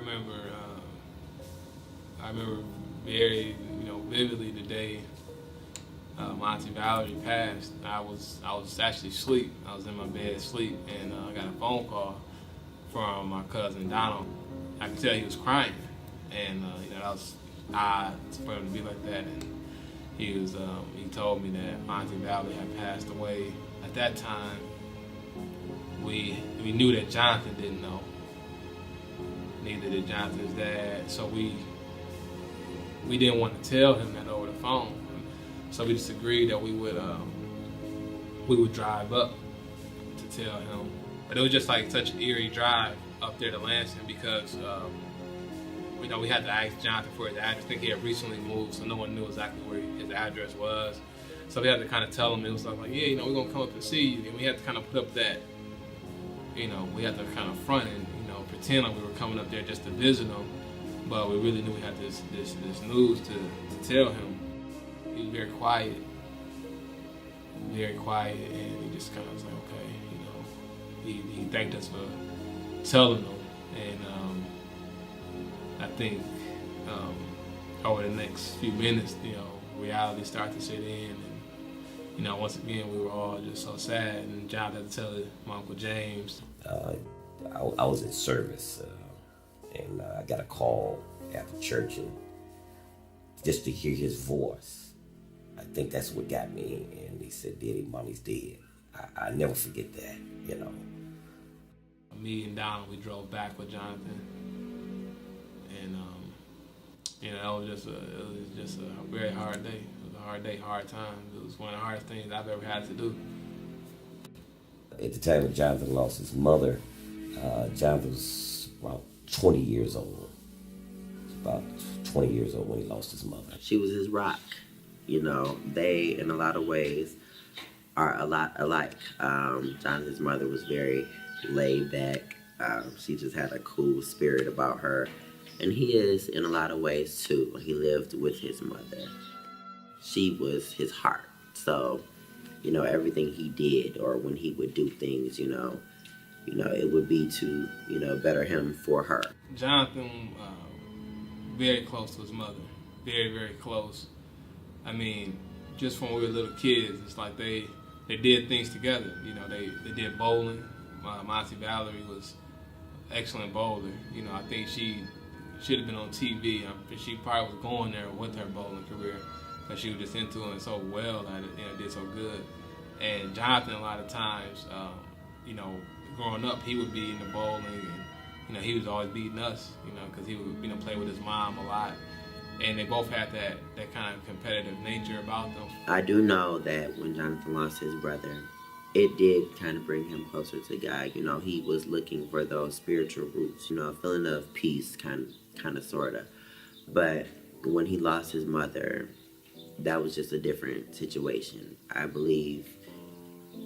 I remember very, vividly the day my Auntie Valerie passed. I was actually asleep. I was in my bed asleep, and I got a phone call from my cousin Donald. I could tell he was crying, and that was odd for him to be like that. And he told me that my Auntie Valerie had passed away. At that time, we knew that Jonathan didn't know. Neither did Jonathan's dad. So we didn't want to tell him that over the phone. So we just agreed that we would drive up to tell him. But it was just like such an eerie drive up there to Lansing because we had to ask Jonathan for his address. I think he had recently moved, so no one knew exactly where his address was. So we had to kind of tell him. It was like, yeah, we're gonna come up and see you. And we had to kind of put up that, we had to kind of front and pretend like we were coming up there just to visit him. But we really knew we had this news to tell him. He was very quiet, and he just kind of was like, okay, he thanked us for telling him, and I think over the next few minutes, reality started to set in, and once again we were all just so sad, and John had to tell my Uncle James. I was in service, and I got a call after church, and just to hear his voice, I think that's what got me. And he said, "Daddy, Mommy's dead." I never forget that, Me and Donald, we drove back with Jonathan, and it was just a very hard day. It was a hard day, hard time. It was one of the hardest things I've ever had to do. At the time that Jonathan lost his mother, Jonathan was about 20 years old. About 20 years old when he lost his mother. She was his rock. They, in a lot of ways, are a lot alike. Jonathan's mother was very laid back. She just had a cool spirit about her. And he is, in a lot of ways, too. He lived with his mother. She was his heart. So, everything he did, or when he would do things, it would be to, better him for her. Jonathan, very close to his mother. Very, very close. I mean, just when we were little kids, it's like they did things together. They did bowling. My Auntie Valerie was an excellent bowler. I think she should have been on TV. She probably was going there with her bowling career because she was just into it so well at it, did so good. And Jonathan, a lot of times, growing up, he would be in the bowling, and he was always beating us, because he would play with his mom a lot. And they both had that kind of competitive nature about them. I do know that when Jonathan lost his brother, it did kind of bring him closer to God. He was looking for those spiritual roots, a feeling of peace, kind of, sort of. But when he lost his mother, that was just a different situation. I believe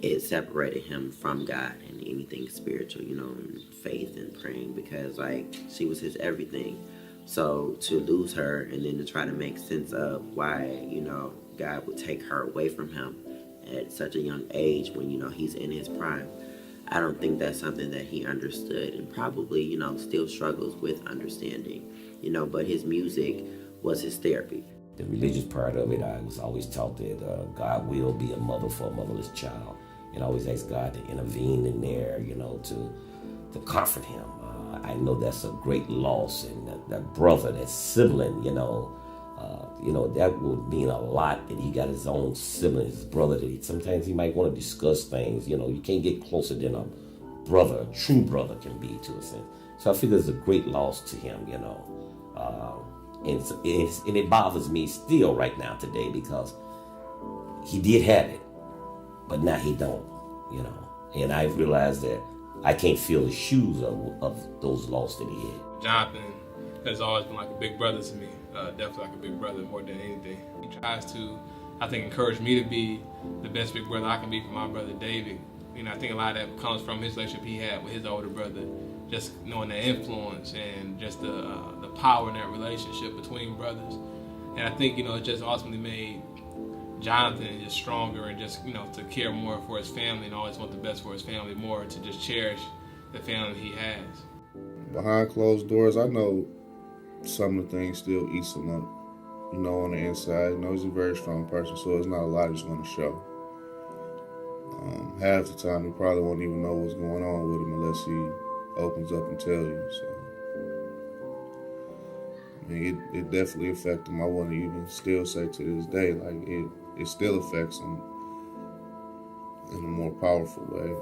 it separated him from God and anything spiritual, and faith and praying, because, she was his everything. So to lose her and then to try to make sense of why, God would take her away from him at such a young age when, he's in his prime, I don't think that's something that he understood, and probably, still struggles with understanding, but his music was his therapy. The religious part of it, I was always taught that God will be a mother for a motherless child, and I always ask God to intervene in there, to comfort him. I know that's a great loss, and that brother, that sibling, that would mean a lot, that he got his own sibling, his brother, that sometimes he might want to discuss things. You can't get closer than a brother, a true brother can be, to a sense. So I figure it's a great loss to him, and it bothers me still right now today, because he did have it, but now he don't, and I realized that I can't feel the shoes of those loss that he had. Jonathan has always been like a big brother to me, definitely like a big brother more than anything. He tries to, I think, encourage me to be the best big brother I can be for my brother David. I think a lot of that comes from his relationship he had with his older brother, just knowing the influence and just the power in that relationship between brothers. And I think, it just ultimately made Jonathan just stronger, and just, to care more for his family and always want the best for his family more, to just cherish the family he has. behind closed doors, I know some of the things still eats him up. On the inside, he's a very strong person, so it's not a lot he's going to show. Half the time, he probably won't even know what's going on with him unless he opens up and tells you. So, it definitely affected him. I wouldn't even still say to this day, like, it still affects him in a more powerful way.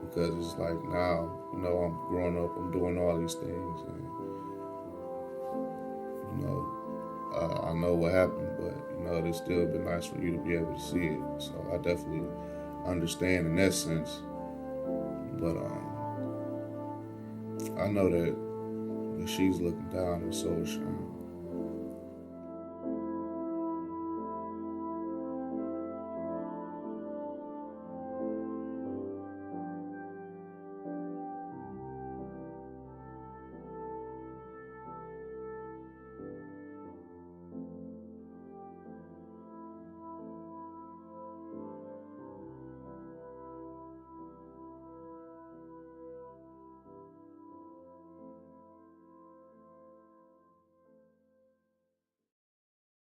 Because it's like now, I'm growing up, I'm doing all these things, and, I know what happened, but, it'd still be nice for you to be able to see it. So I definitely understand in that sense. But I know that she's looking down, and so is Sean.